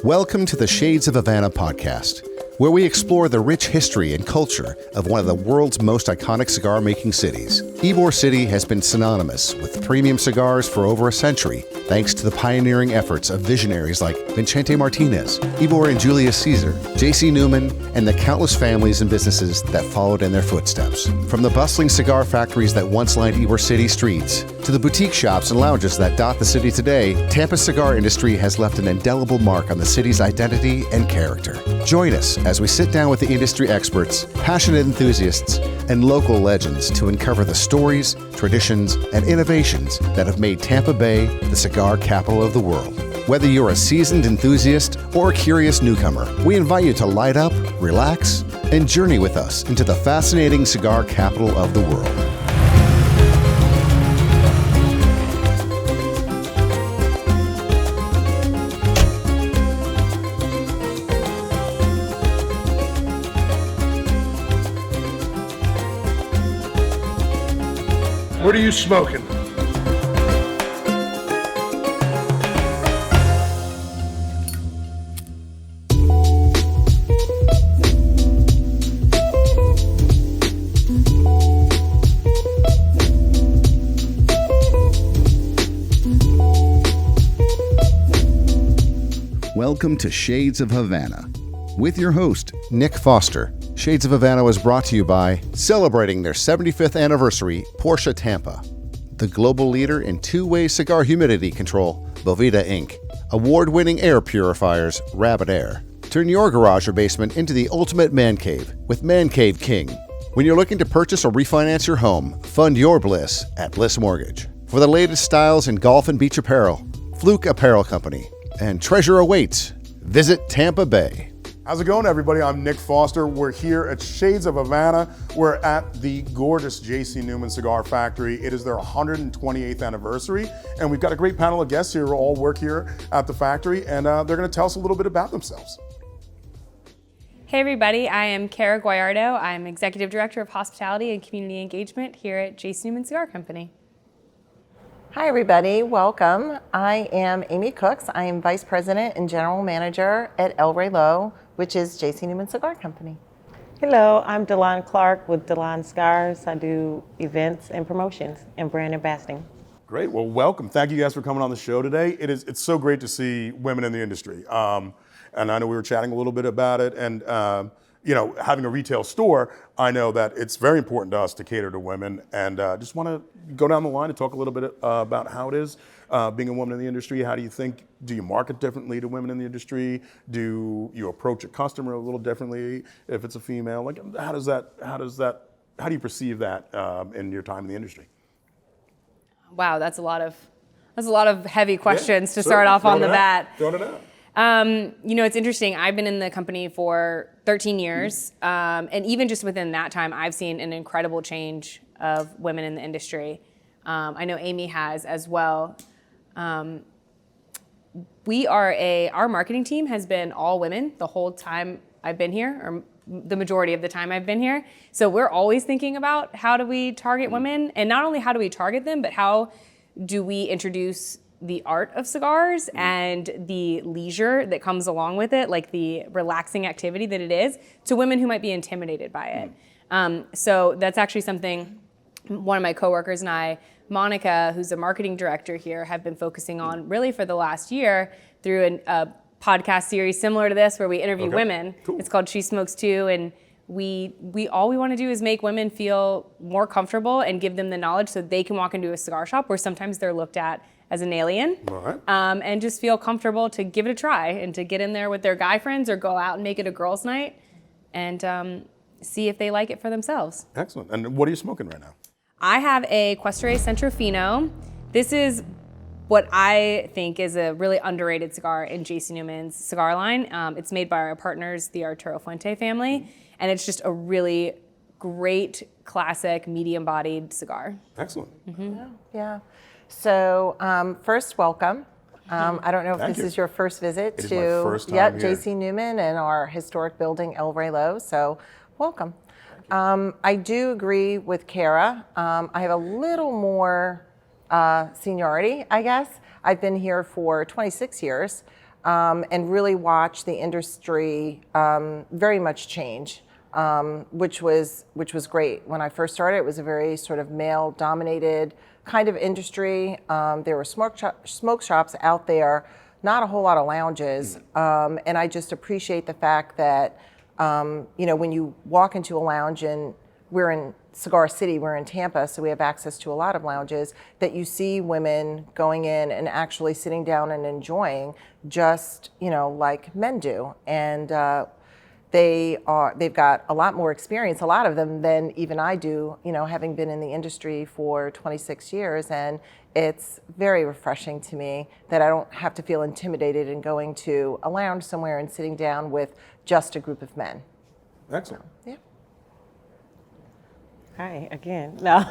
Welcome to the Shades of Havana podcast, where we explore the rich history and culture of one of the world's most iconic cigar-making cities. Ybor City has been synonymous with premium cigars for over a century, thanks to the pioneering efforts of visionaries like Vicente Martinez, Ybor and Julius Caesar, J.C. Newman, and the countless families and businesses that followed in their footsteps. From the bustling cigar factories that once lined Ybor City streets, to the boutique shops and lounges that dot the city today, Tampa's cigar industry has left an indelible mark on the city's identity and character. Join us as we sit down with the industry experts, passionate enthusiasts, and local legends to uncover the stories, traditions, and innovations that have made Tampa Bay the cigar capital of the world. Whether you're a seasoned enthusiast or a curious newcomer, we invite you to light up, relax, and journey with us into the fascinating cigar capital of the world. What are you smoking? Welcome to Shades of Havana. With your host, Nick Foster. Shades of Havana was brought to you by celebrating their 75th anniversary, Porsche Tampa, the global leader in two-way cigar humidity control, Boveda Inc., award-winning air purifiers, Rabbit Air. Turn your garage or basement into the ultimate man cave with Man Cave King. When you're looking to purchase or refinance your home, fund your bliss at Bliss Mortgage. For the latest styles in golf and beach apparel, Fluke Apparel Company. And treasure awaits. Visit Tampa Bay. How's it going, everybody? I'm Nick Foster. We're here at Shades of Havana. We're at the gorgeous J.C. Newman Cigar Factory. It is their 128th anniversary, and we've got a great panel of guests here who all work here at the factory, and they're going to tell us a little bit about themselves. Hey everybody, I am Kara Guagliardo. I'm Executive Director of Hospitality and Community Engagement here at J.C. Newman Cigar Company. Hi everybody, welcome. I am Aimee Cooks. I am Vice President and General Manager at Reloj, which is J.C. Newman Cigar Company. Hello, I'm Dalonde Clark with Dalonde Cigars. I do events and promotions and brand ambassading. Great, well welcome. Thank you guys for coming on the show today. It's so great to see women in the industry. And I know we were chatting a little bit about it, and having a retail store, I know that it's very important to us to cater to women, and just want to go down the line and talk a little bit about how it is being a woman in the industry. How do you market differently to women in the industry? Do you approach a customer a little differently if it's a female? Like, how do you perceive that in your time in the industry? Wow, that's a lot of heavy questions to start off on the bat. Throwing it out. It's interesting. I've been in the company for 13 years, and even just within that time, I've seen an incredible change of women in the industry. I know Aimee has as well. Our marketing team has been all women the whole time I've been here, or the majority of the time I've been here. So we're always thinking about how do we target women, and not only how do we target them, but how do we introduce the art of cigars and the leisure that comes along with it, like the relaxing activity that it is, to women who might be intimidated by it. So that's actually something one of my coworkers and I, Monica, who's the marketing director here, have been focusing on really for the last year through a podcast series similar to this where we interview women. Cool. It's called She Smokes Too, and we want to do is make women feel more comfortable and give them the knowledge so they can walk into a cigar shop where sometimes they're looked at as an alien, and just feel comfortable to give it a try and to get in there with their guy friends or go out and make it a girls' night and see if they like it for themselves. Excellent. And what are you smoking right now? I have a Cuestre Centrofino. This is what I think is a really underrated cigar in J.C. Newman's cigar line. It's made by our partners, the Arturo Fuente family, and it's just a really great, classic, medium-bodied cigar. Excellent. Mm-hmm. Yeah. So first, welcome. I don't know if this is your first visit to my first time here. J.C. Newman and our historic building, El Reloj. So welcome. I do agree with Kara. I have a little more seniority, I guess. I've been here for 26 years. and really watch the industry very much change, which was great. When I first started, it was a very sort of male-dominated kind of industry. There were smoke shops out there, not a whole lot of lounges, and I just appreciate the fact that when you walk into a lounge, and we're in Cigar City, we're in Tampa, so we have access to a lot of lounges, that you see women going in and actually sitting down and enjoying just, like men do. And they've got a lot more experience, a lot of them, than even I do, having been in the industry for 26 years. And it's very refreshing to me that I don't have to feel intimidated in going to a lounge somewhere and sitting down with just a group of men. Excellent. Yeah. Hi again. No.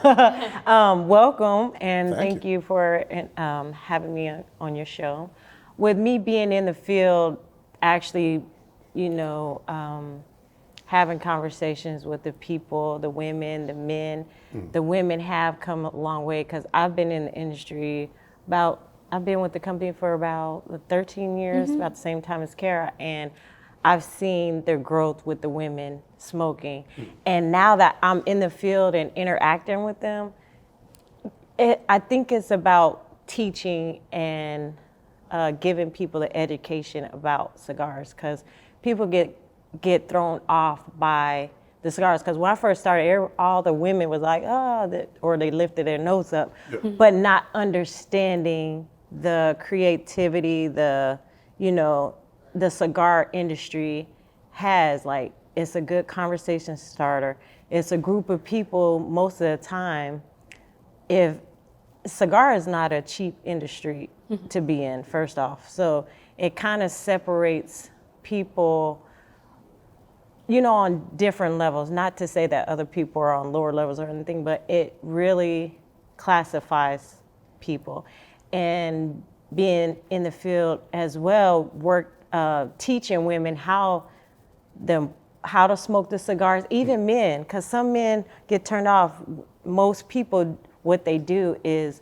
Welcome, and thank you for having me on your show. With me being in the field, actually, having conversations with the people, the women, the men. The women have come a long way, because I've been in the industry I've been with the company for about 13 years, about the same time as Kara, and I've seen the growth with the women smoking. And now that I'm in the field and interacting with them, I think it's about teaching and giving people the education about cigars, because people get thrown off by the cigars. Because when I first started, all the women was like, or they lifted their nose up, but not understanding the creativity, the cigar industry has. Like, it's a good conversation starter. It's a group of people most of the time. If cigar is not a cheap industry to be in, first off, so it kind of separates people, on different levels. Not to say that other people are on lower levels or anything, but it really classifies people. And being in the field as well, teaching women how to smoke the cigars, even men, because some men get turned off. Most people, what they do is,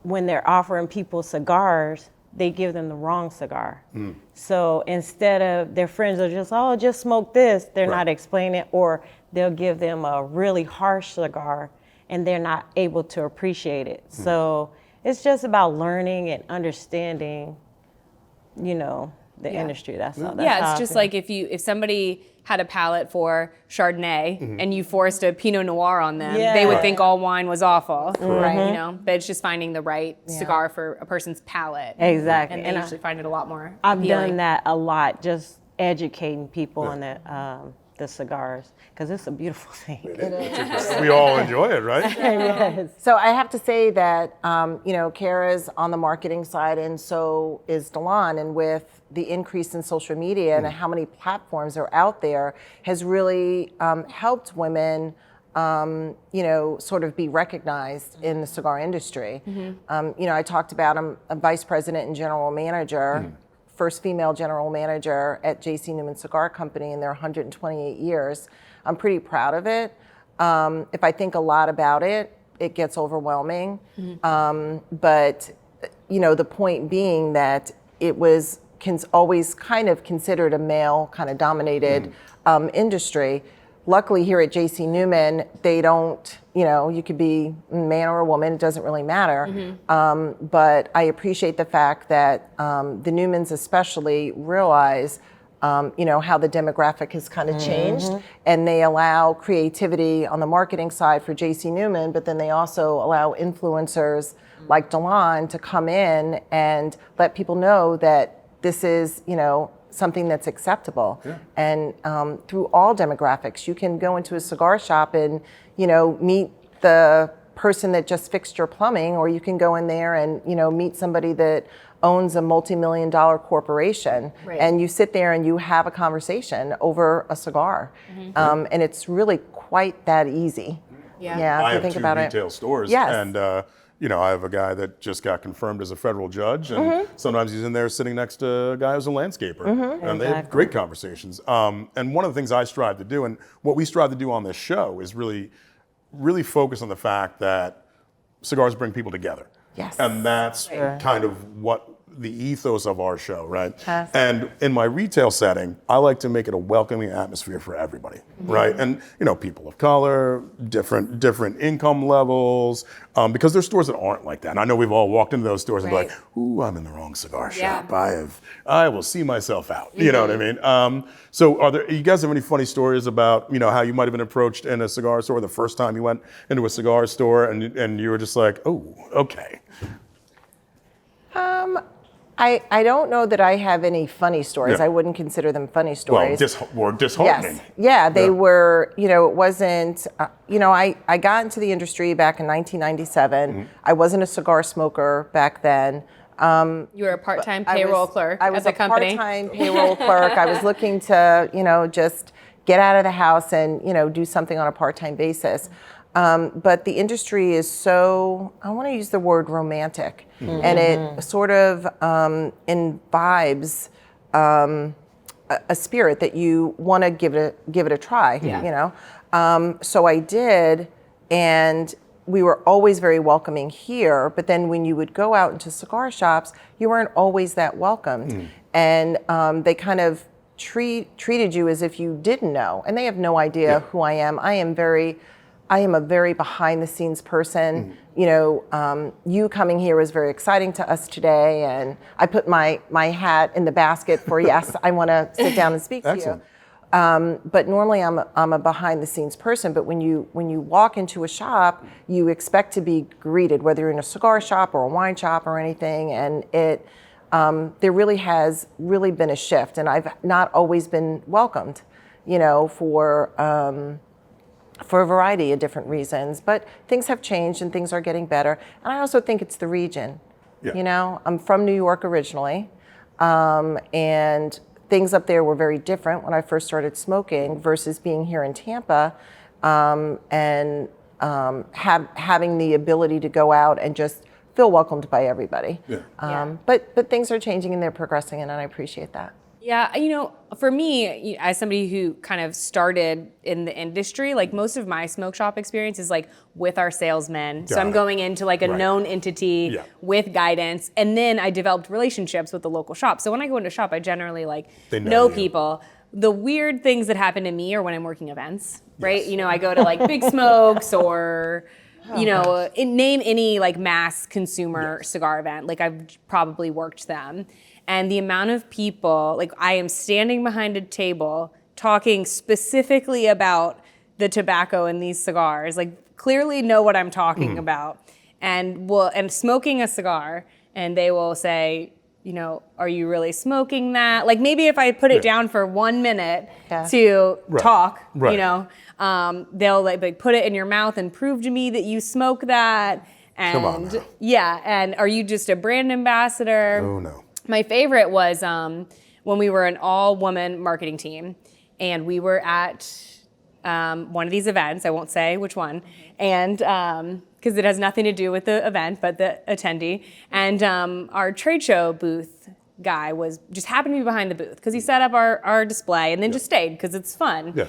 when they're offering people cigars, they give them the wrong cigar. So instead of, their friends are just smoke this, they're not explaining it, or they'll give them a really harsh cigar and they're not able to appreciate it. So it's just about learning and understanding, the industry. That's all. It's just like if somebody had a palate for Chardonnay and you forced a Pinot Noir on them, they would think all wine was awful, right? But it's just finding the right cigar for a person's palate. Exactly. And they usually find it a lot more I've appealing. done that a lot, just educating people on the cigars, because it's a beautiful thing. We all enjoy it, right? Yes. So I have to say that, Kara's on the marketing side, and so is Dalonde. And with the increase in social media and how many platforms are out there, has really helped women, sort of be recognized in the cigar industry. I talked about, I'm a vice president and general manager. First female general manager at Newman Cigar Company in their 128 years. I'm pretty proud of it. If I think a lot about it, it gets overwhelming. But the point being that it was always kind of considered a male kind of dominated industry. Luckily here at JC Newman, they don't, you could be a man or a woman, it doesn't really matter. But I appreciate the fact that the Newmans especially realize, how the demographic has kind of changed, and they allow creativity on the marketing side for JC Newman, but then they also allow influencers like Dalonde to come in and let people know that this is, something that's acceptable. And through all demographics, you can go into a cigar shop and, meet the person that just fixed your plumbing, or you can go in there and, meet somebody that owns a multi-million-dollar corporation, and you sit there and you have a conversation over a cigar. And it's really quite that easy. I if you think about have two retail stores, and I have a guy that just got confirmed as a federal judge, and sometimes he's in there sitting next to a guy who's a landscaper, and they have great conversations. And one of the things I strive to do, and what we strive to do on this show, is really focus on the fact that cigars bring people together. And that's kind of what the ethos of our show, right? Yes. And in my retail setting, I like to make it a welcoming atmosphere for everybody, right? And people of color, different income levels, because there's stores that aren't like that. And I know we've all walked into those stores and be like, "Ooh, I'm in the wrong cigar shop. I will see myself out." You know what I mean? So, you guys have any funny stories about how you might have been approached in a cigar store the first time you went into a cigar store, and you were just like, "Oh, okay." I don't know that I have any funny stories. Yeah. I wouldn't consider them funny stories. Well, disheartening. Yes. Yeah, they were, it wasn't, I got into the industry back in 1997. I wasn't a cigar smoker back then. You were a part-time payroll clerk I was at the company. a part-time payroll clerk. I was looking to, just get out of the house and, do something on a part-time basis. But the industry is so, I want to use the word romantic, and it sort of imbibes a spirit that you want to give it a try, So I did, and we were always very welcoming here, but then when you would go out into cigar shops, you weren't always that welcomed. And they kind of treated you as if you didn't know, and they have no idea who I am. I am a very behind the scenes person. You coming here was very exciting to us today, and I put my hat in the basket for yes, I want to sit down and speak to you. But normally I'm a behind the scenes person. But when you walk into a shop, you expect to be greeted, whether you're in a cigar shop or a wine shop or anything, and there really has been a shift, and I've not always been welcomed, for a variety of different reasons, but things have changed and things are getting better. And I also think it's the region. I'm from New York originally, and things up there were very different when I first started smoking versus being here in Tampa, and having the ability to go out and just feel welcomed by everybody. But things are changing and they're progressing, and I appreciate that. Yeah, for me, as somebody who kind of started in the industry, like most of my smoke shop experience is like with our salesmen. So I'm going into like a known entity with guidance, and then I developed relationships with the local shop. So when I go into a shop, I generally know people. The weird things that happen to me are when I'm working events, right? I go to like Big Smokes or name any like mass consumer cigar event. Like I've probably worked them. And the amount of people, like I am standing behind a table talking specifically about the tobacco in these cigars, like clearly know what I'm talking about, and smoking a cigar, and they will say, are you really smoking that? Like maybe if I put it down for 1 minute to talk, they'll like put it in your mouth and prove to me that you smoke that. And come on now. And are you just a brand ambassador? Oh no. My favorite was when we were an all-woman marketing team, and we were at one of these events. I won't say which one, and because it has nothing to do with the event, but the attendee. And our trade show booth guy just happened to be behind the booth because he set up our display and then just stayed because it's fun. Yeah.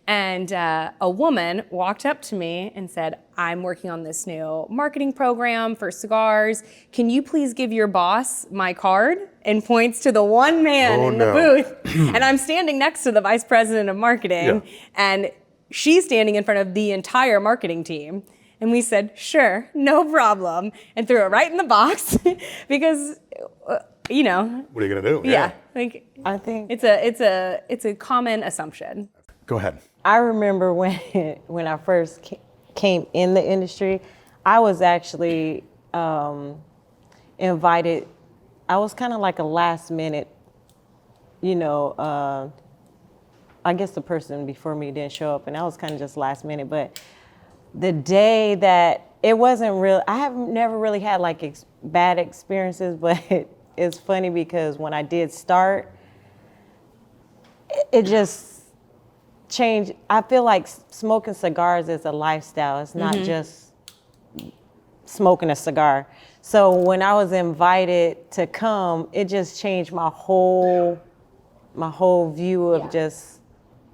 And a woman walked up to me and said, I'm working on this new marketing program for cigars. Can you please give your boss my card? And points to the one man in the booth. And I'm standing next to the vice president of marketing. And she's standing in front of the entire marketing team. And we said, sure, no problem. And threw it right in the box because, What are you going to do? Yeah. Like, I think it's a common assumption. Go ahead. I remember when I first came in the industry, I was actually invited. I was kind of like a last minute, I guess the person before me didn't show up, and I was kind of just last minute. But the day that it wasn't real, I have never really had like bad experiences, but it's funny because when I did start, it just changed. I feel like smoking cigars is a lifestyle. It's not just smoking a cigar. So when I was invited to come, it just changed my whole view of just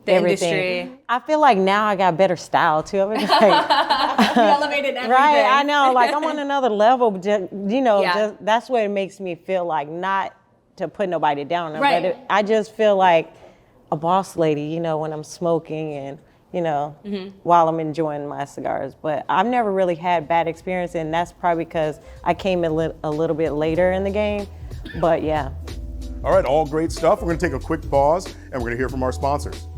the everything. industry. I feel like now I got better style too. I'm just like, elevated everything. Right, I know, like I'm on another level, but Yeah. just, that's what it makes me feel like, not to put nobody down, Right. but I just feel like a boss lady, when I'm smoking and, while I'm enjoying my cigars. But I've never really had bad experience, and that's probably because I came a little bit later in the game, but yeah. All right, all great stuff. We're going to take a quick pause, and we're going to hear from our sponsors.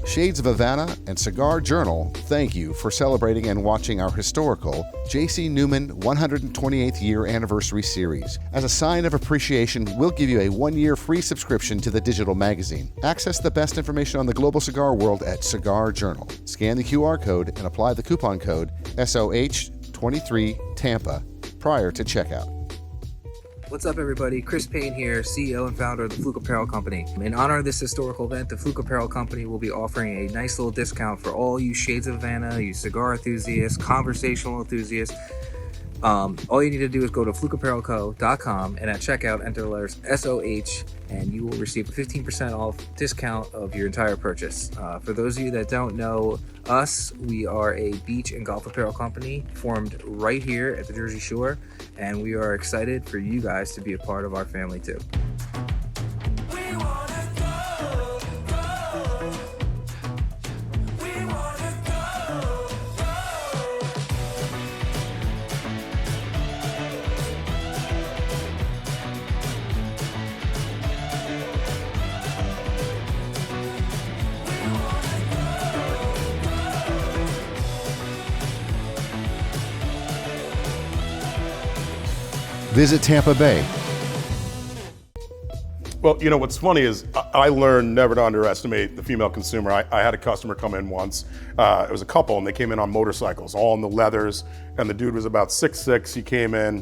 Shades of Havana and Cigar Journal thank you for celebrating and watching our historical J.C. Newman 128th Year Anniversary Series. As a sign of appreciation, we'll give you a 1-year free subscription to the digital magazine. Access the best information on the global cigar world at Cigar Journal. Scan the QR code and apply the coupon code SOH23 Tampa prior to checkout. What's up, everybody? Chris Payne here, CEO and founder of the Fluke Apparel Company. In honor of this historical event, the Fluke Apparel Company will be offering a nice little discount for all you Shades of Havana, you cigar enthusiasts, conversational enthusiasts. All you need to do is go to flukeapparelco.com and at checkout enter the letters SOH and you will receive a 15% off discount of your entire purchase. For those of you that don't know us, we are a beach and golf apparel company formed right here at the Jersey Shore, and we are excited for you guys to be a part of our family too. Visit Tampa Bay. Well, what's funny is I learned never to underestimate the female consumer. I had a customer come in once. It was a couple, and they came in on motorcycles, all in the leathers, and the dude was about 6'6". He came in,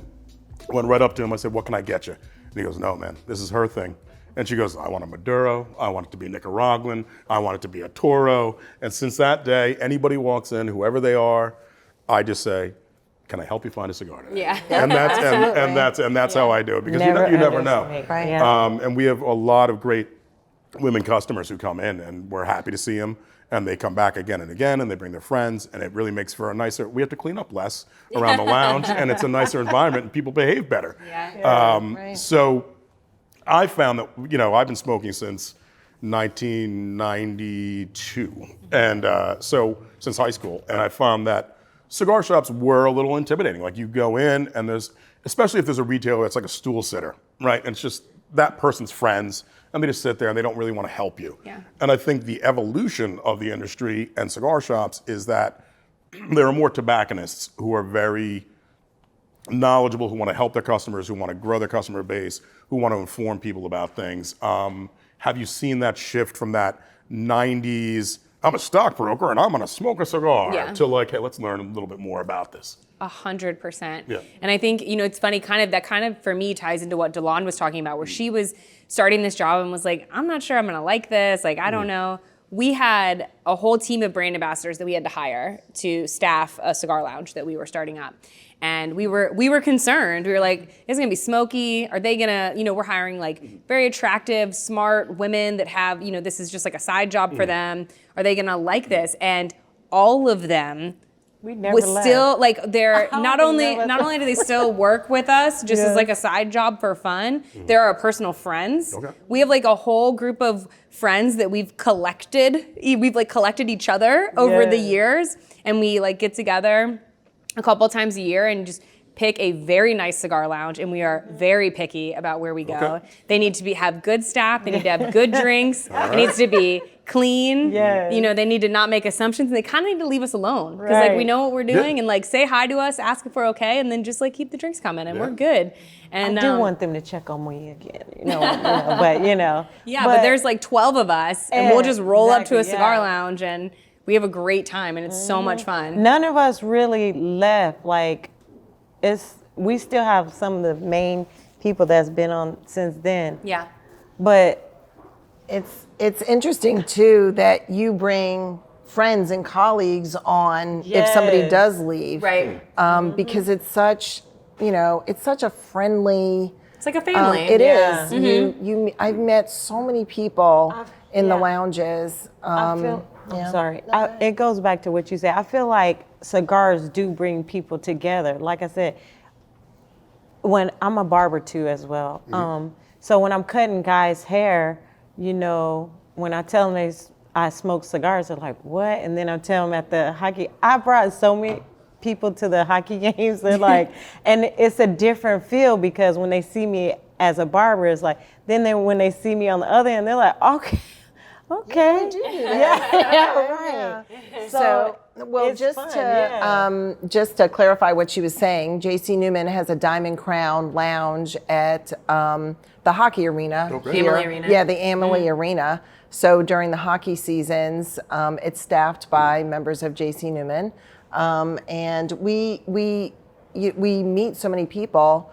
went right up to him. I said, "What can I get you?" And he goes, "No, man, this is her thing." And she goes, "I want a Maduro. I want it to be Nicaraguan. I want it to be a Toro." And since that day, anybody walks in, whoever they are, I just say, "Can I help you find a cigar today?" Yeah. And that's how I do it, because you never know. Right. Yeah. And we have a lot of great women customers who come in, and we're happy to see them, and they come back again and again, and they bring their friends, and it really makes for a nicer. We have to clean up less around the lounge, and it's a nicer environment, and people behave better. Yeah. So I found that I've been smoking since 1992, and so since high school, and I found that cigar shops were a little intimidating. Like, you go in and especially if there's a retailer that's like a stool sitter, right? And it's just that person's friends, and they just sit there and they don't really want to help you. Yeah. And I think the evolution of the industry and cigar shops is that there are more tobacconists who are very knowledgeable, who want to help their customers, who want to grow their customer base, who want to inform people about things. Have you seen that shift from that 90s, I'm a stockbroker and I'm gonna smoke a cigar, to like, hey, let's learn a little bit more about this? 100%. Yeah. And I think, it's funny, that for me ties into what Dalonde was talking about, where she was starting this job and was like, I'm not sure I'm gonna like this. Like, I don't know. We had a whole team of brand ambassadors that we had to hire to staff a cigar lounge that we were starting up. And we were concerned. We were like, it's gonna be smoky. Are they gonna, we're hiring like very attractive, smart women that have, this is just like a side job for them. Are they gonna like this? And all of them still like, they're not only do they still work with us just as like a side job for fun, they're our personal friends. Okay. We have like a whole group of friends that we've collected each other over the years, and we like get together a couple times a year and just pick a very nice cigar lounge, and we are very picky about where we go. Okay. They need to have good staff, they need to have good drinks, it needs to be clean. Yes. You know, they need to not make assumptions, and they kind of need to leave us alone because Right. like we know what we're doing, and like say hi to us, ask if we're okay, and then just like keep the drinks coming, and we're good. And I do want them to check on me again, but yeah, but there's like 12 of us, and we'll just roll up to a Exactly, cigar yeah. lounge, and we have a great time, and it's so much fun. None of us really left. Like, we still have some of the main people that's been on since then. Yeah. But It's interesting too that you bring friends and colleagues on if somebody Yes. does leave, Right. Because it's such, it's such a friendly. It's like a family. It Yeah. is. I've met so many people in the lounges. I'm sorry. It goes back to what you said. I feel like cigars do bring people together. Like I said, when I'm a barber too as well. So when I'm cutting guys' hair, when I tell them I smoke cigars, they're like, what? And then I tell them at the hockey, I brought so many people to the hockey games. They're like, and it's a different feel because when they see me as a barber, it's like, when they see me on the other end, they're like, okay. Yeah, you do that. Yeah, right. So, well, it's just fun, just to clarify what she was saying, JC Newman has a Diamond Crown lounge at the hockey arena. Okay. Here. Aimee Arena. Yeah, the Aimee Arena. So during the hockey seasons, it's staffed by members of JC Newman, and we meet so many people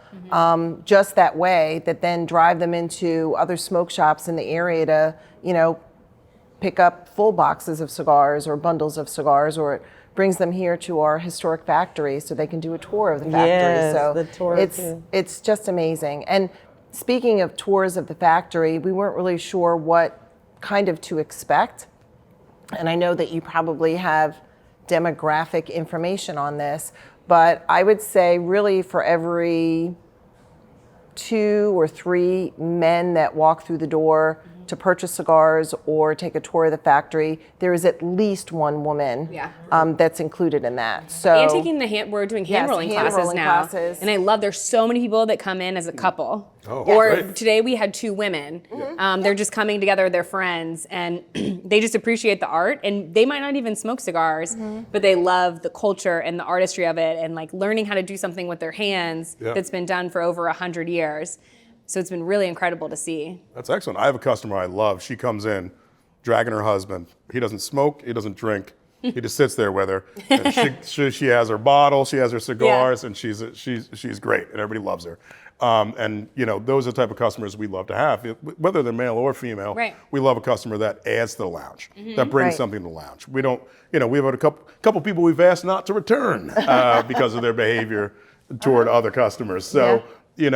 just that way that then drive them into other smoke shops in the area to, pick up full boxes of cigars or bundles of cigars, or it brings them here to our historic factory so they can do a tour of the factory. Yes, so the tour too. it's just amazing. And speaking of tours of the factory, we weren't really sure what kind of to expect. And I know that you probably have demographic information on this, but I would say really for every 2 or 3 men that walk through the door to purchase cigars or take a tour of the factory, there is at least 1 woman that's included in that. So And taking we're doing hand rolling classes now. classes. And I love, there's so many people that come in as a couple. Oh, or great. today we had 2 women. They're just coming together, they're friends, and they just appreciate the art. And they might not even smoke cigars, but they love the culture and the artistry of it, and like learning how to do something with their hands that's been done for over 100 years. So it's been really incredible to see. That's excellent. I have a customer I love. She comes in, dragging her husband. He doesn't smoke. He doesn't drink. He just sits there with her. And she has her bottle. She has her cigars, and she's great, and everybody loves her. And those are the type of customers we love to have, whether they're male or female. Right. We love a customer that adds to the lounge, that brings something to the lounge. We don't. We've had a couple people we've asked not to return because of their behavior toward other customers. So. And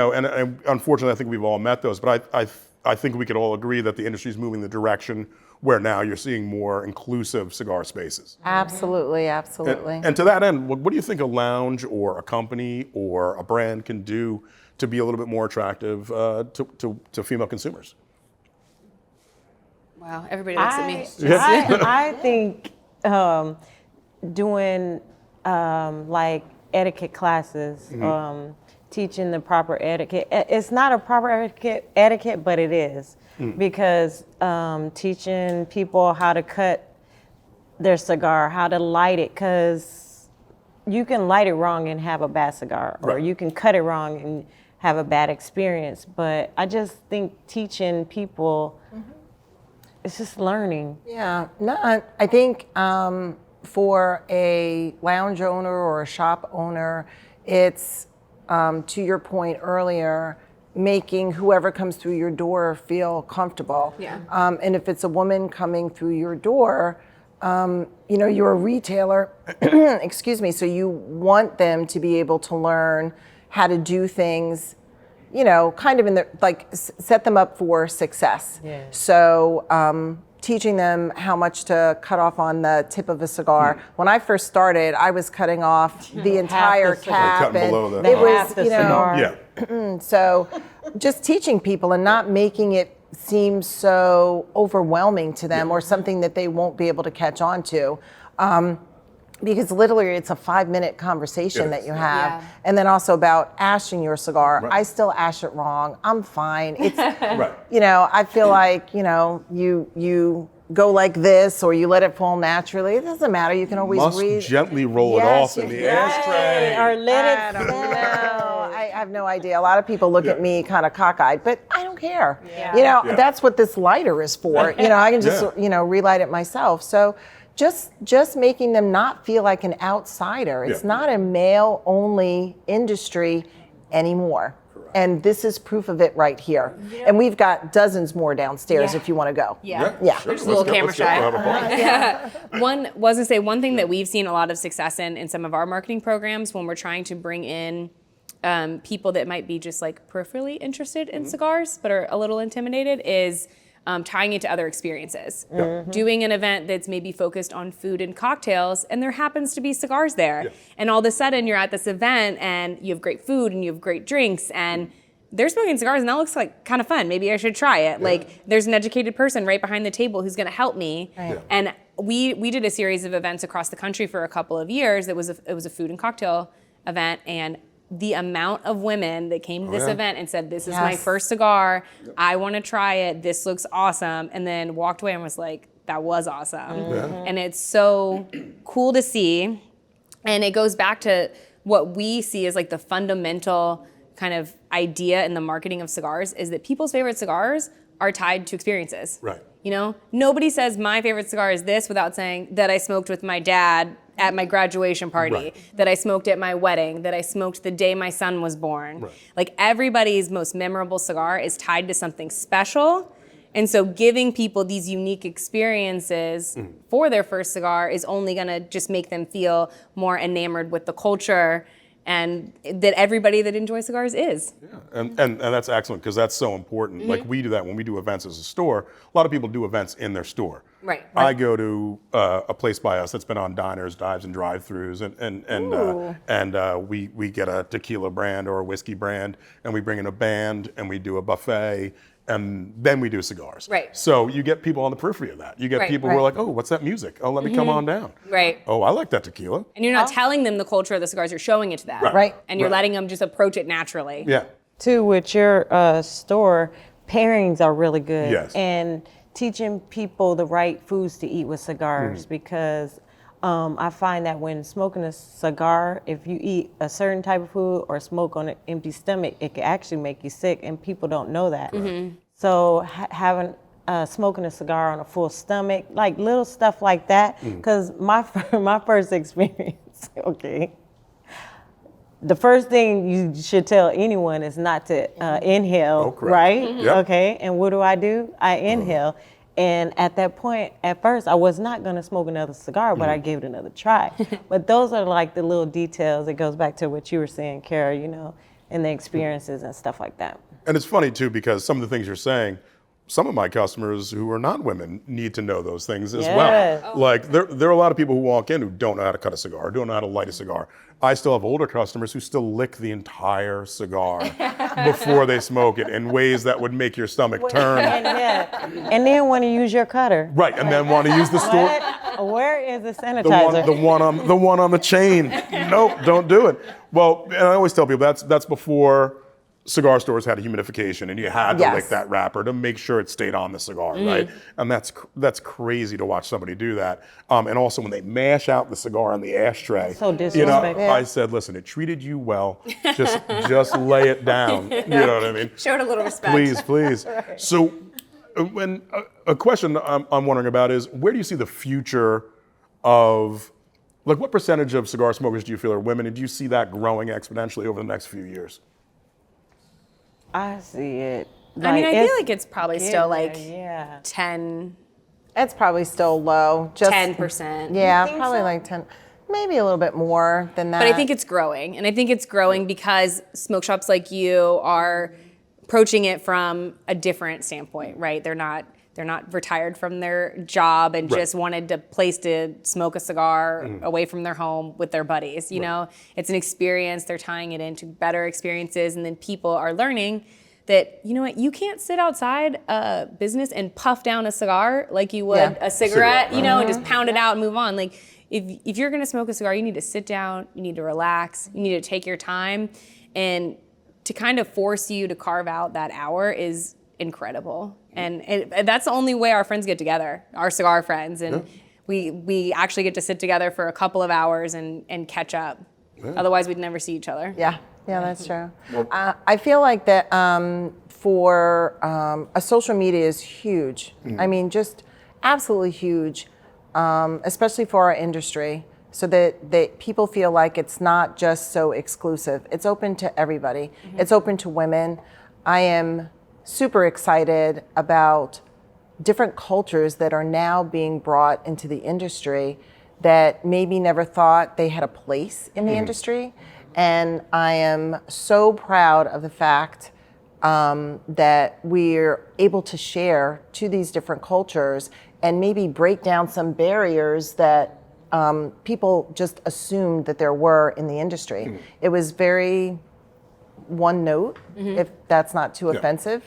unfortunately, I think we've all met those. But I think we could all agree that the industry is moving the direction where now you're seeing more inclusive cigar spaces. absolutely. And to that end, what do you think a lounge or a company or a brand can do to be a little bit more attractive to female consumers? Wow, everybody looks at me. I think doing like etiquette classes, teaching the proper etiquette. It's not a proper etiquette, but it is. Because teaching people how to cut their cigar, how to light it, because you can light it wrong and have a bad cigar, or you can cut it wrong and have a bad experience. But I just think teaching people, it's just learning. Yeah, no, I think for a lounge owner or a shop owner, it's to your point earlier, making whoever comes through your door feel comfortable. Yeah. And if it's a woman coming through your door, you're a retailer, excuse me, so you want them to be able to learn how to do things, kind of in the, set them up for success. Yeah. So teaching them how much to cut off on the tip of a cigar. When I first started, I was cutting off the entire the cigar. cap, Cutting and below the- it was, Half the cigar. Yeah. so just teaching people and not making it seem so overwhelming to them or something that they won't be able to catch on to. Because literally it's a 5-minute conversation that you have. Yeah. And then also about ashing your cigar. I still ash it wrong. I'm fine. It's, Right. I feel like, you go like this or you let it fall naturally. It doesn't matter. You can always Must read. gently roll it Yes, off in the you- ashtray. Or let I it don't sit. know. I have no idea. A lot of people look at me kind of cockeyed, but I don't care. Yeah. You know, Yeah. that's what this lighter is for. You know, I can just, Yeah. relight it myself. So just making them not feel like an outsider. It's Yeah. not a male-only industry anymore. And this is proof of it right here. And we've got dozens more downstairs if you want to go. Yeah. Yeah. Sure. Just a little camera Let's go. shy. We'll have a ball. One thing that we've seen a lot of success in some of our marketing programs when we're trying to bring in people that might be just like peripherally interested in cigars but are a little intimidated is tying it to other experiences. Doing an event that's maybe focused on food and cocktails, and there happens to be cigars there. Yeah. And all of a sudden you're at this event and you have great food and you have great drinks and they're smoking cigars and that looks like kind of fun. Maybe I should try it. Like there's an educated person right behind the table who's gonna help me. Right. Yeah. And we did a series of events across the country for a couple of years. It was a food and cocktail event, and the amount of women that came to this event and said, this is my Yes. first cigar, I want to try it, this looks awesome, and then walked away and was like, that was awesome. And it's so cool to see. And it goes back to what we see as like the fundamental kind of idea in the marketing of cigars is that people's favorite cigars are tied to experiences. Right. You know, nobody says my favorite cigar is this without saying that I smoked with my dad at my graduation party, Right. that I smoked at my wedding, that I smoked the day my son was born. Right. Like everybody's most memorable cigar is tied to something special. And so giving people these unique experiences for their first cigar is only gonna just make them feel more enamored with the culture and that everybody that enjoys cigars is. And that's excellent because that's so important. Like we do that when we do events as a store. A lot of people do events in their store. Right. I go to a place by us that's been on diners, dives, and drive-throughs, and we get a tequila brand or a whiskey brand, and we bring in a band and we do a buffet. And then we do cigars. Right. So you get people on the periphery of that. You get Right. people who are like, oh, what's that music? Oh, let me come on down. Right. Oh, I like that tequila. And you're not telling them the culture of the cigars, you're showing it to them. Right. And you're Right. letting them just approach it naturally. Yeah. Too, with your store, pairings are really good. Yes. And teaching people the right foods to eat with cigars because I find that when smoking a cigar, if you eat a certain type of food or smoke on an empty stomach, it can actually make you sick, and people don't know that. So having smoking a cigar on a full stomach, like little stuff like that, because my first experience, okay. The first thing you should tell anyone is not to inhale, correct. right? Yep. Okay, and what do? I inhale. And at that point, at first, I was not gonna smoke another cigar, but I gave it another try. But those are like the little details. It goes back to what you were saying, Kara, you know, and the experiences and stuff like that. And it's funny too because some of the things you're saying, some of my customers who are not women need to know those things as Yes. well. Like there are a lot of people who walk in who don't know how to cut a cigar, don't know how to light a cigar. I still have older customers who still lick the entire cigar before they smoke it in ways that would make your stomach turn. And then want to use your cutter. Right, and then want to use the store. Where is the The sanitizer? one on the chain. Nope, don't do it. Well, and I always tell people that's before cigar stores had a humidification, and you had to Yes. lick that wrapper to make sure it stayed on the cigar, right? And that's crazy to watch somebody do that. And also when they mash out the cigar on the ashtray, So you know, disrespectful. I said, listen, it treated you well. Just lay it down. You know what I mean? Show it a little respect. Please. So, when a question I'm wondering about is, where do you see the future of, like, what percentage of cigar smokers do you feel are women, and do you see that growing exponentially over the next few years? I see it. I mean, I feel like it's probably still like yeah. 10%. It's probably still low. Just 10%. Yeah, think probably so? like 10, maybe a little bit more than that. But I think it's growing. And I think it's growing because smoke shops like you are approaching it from a different standpoint, right? They're not retired from their job and just wanted a place to smoke a cigar away from their home with their buddies. You know, it's an experience. They're tying it into better experiences, and then people are learning that, you know what, you can't sit outside a business and puff down a cigar like you would Yeah. a cigarette, you know, and just pound it out and move on. Like if you're gonna smoke a cigar, you need to sit down, you need to relax, you need to take your time, and to kind of force you to carve out that hour is incredible. And that's the only way our friends get together, our cigar friends. And we actually get to sit together for a couple of hours and catch up. Otherwise, we'd never see each other. Yeah, that's true. I feel like that for a social media is huge. I mean, just absolutely huge, especially for our industry, so that people feel like it's not just so exclusive. It's open to everybody. It's open to women. I am super excited about different cultures that are now being brought into the industry that maybe never thought they had a place in the industry. And I am so proud of the fact that we're able to share to these different cultures and maybe break down some barriers that people just assumed that there were in the industry. It was very one note, if that's not too offensive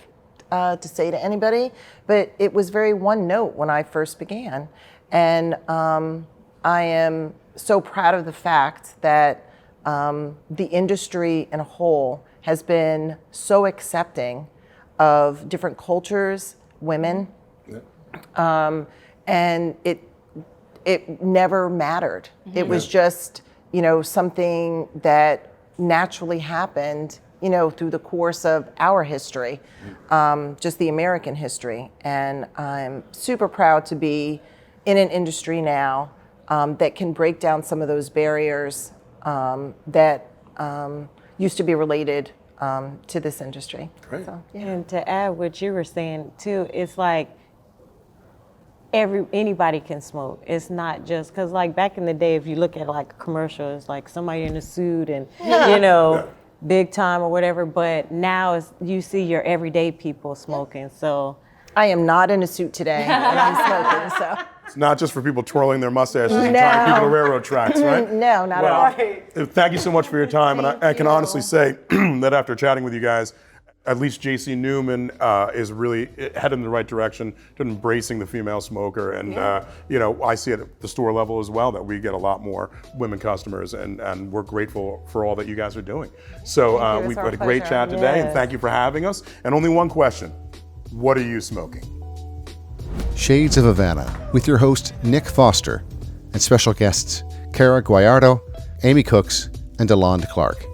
to say to anybody, but it was very one note when I first began. And I am so proud of the fact that the industry in a whole has been so accepting of different cultures, women, and it never mattered. It was just, something that naturally happened, through the course of our history, just the American history. And I'm super proud to be in an industry now that can break down some of those barriers that used to be related to this industry. Great. So, yeah. And to add what you were saying too, it's like anybody can smoke. It's not just because like back in the day, if you look at like a commercial, it's like somebody in a suit and big time or whatever. But now you see your everyday people smoking. So I am not in a suit today, and I'm smoking. So It's not just for people twirling their mustaches and tying people to railroad tracks, right? no, not at all. Thank you so much for your time. And I can honestly say that after chatting with you guys, at least JC Newman is really headed in the right direction to embracing the female smoker. And, I see it at the store level as well, that we get a lot more women customers, and we're grateful for all that you guys are doing. So we've had a great chat today, and thank you for having us. And only one question: what are you smoking? Shades of Havana, with your host, Nick Foster, and special guests, Cara Guagliardo, Aimee Cooks, and Dalonde Clark.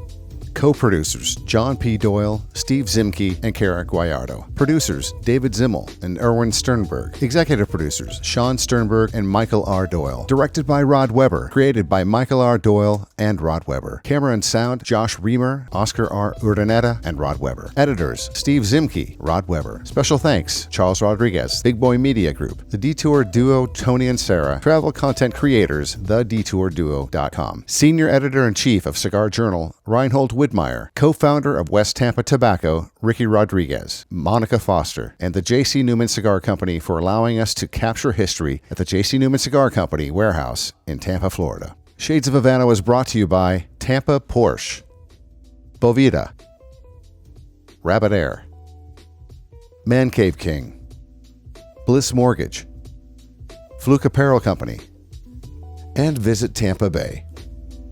Co-producers, John P. Doyle, Steve Zimke, and Cara Guagliardo. Producers, David Zimmel and Erwin Sternberg. Executive producers, Sean Sternberg and Michael R. Doyle. Directed by Rod Weber. Created by Michael R. Doyle and Rod Weber. Camera and sound, Josh Reamer, Oscar R. Urdaneta, and Rod Weber. Editors, Steve Zimke, Rod Weber. Special thanks, Charles Rodriguez, Big Boy Media Group, The Detour Duo, Tony and Sarah, travel content creators, thedetourduo.com. Senior Editor-in-Chief of Cigar Journal, Reinhold Widmeyer, co-founder of West Tampa Tobacco, Ricky Rodriguez, Monica Foster, and the J.C. Newman Cigar Company for allowing us to capture history at the J.C. Newman Cigar Company warehouse in Tampa, Florida. Shades of Havana was brought to you by Tampa Porsche, Bovita, Rabbit Air, Man Cave King, Bliss Mortgage, Fluke Apparel Company, and Visit Tampa Bay.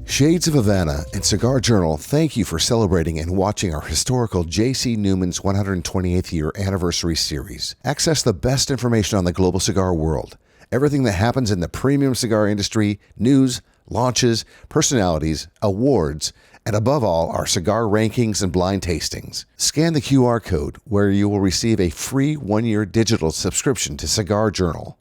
Shades of Havana and Cigar Journal thank you for celebrating and watching our historical J.C. Newman's 128th year anniversary series. Access the best information on the global cigar world, everything that happens in the premium cigar industry, news, launches, personalities, awards, and above all, our cigar rankings and blind tastings. Scan the QR code where you will receive a free 1-year digital subscription to Cigar Journal.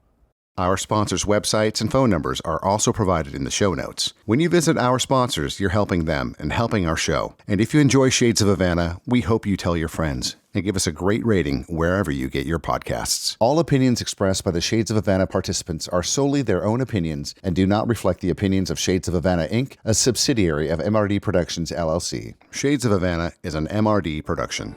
Our sponsors' websites and phone numbers are also provided in the show notes. When you visit our sponsors, you're helping them and helping our show. And if you enjoy Shades of Havana, we hope you tell your friends and give us a great rating wherever you get your podcasts. All opinions expressed by the Shades of Havana participants are solely their own opinions and do not reflect the opinions of Shades of Havana, Inc., a subsidiary of MRD Productions, LLC. Shades of Havana is an MRD production.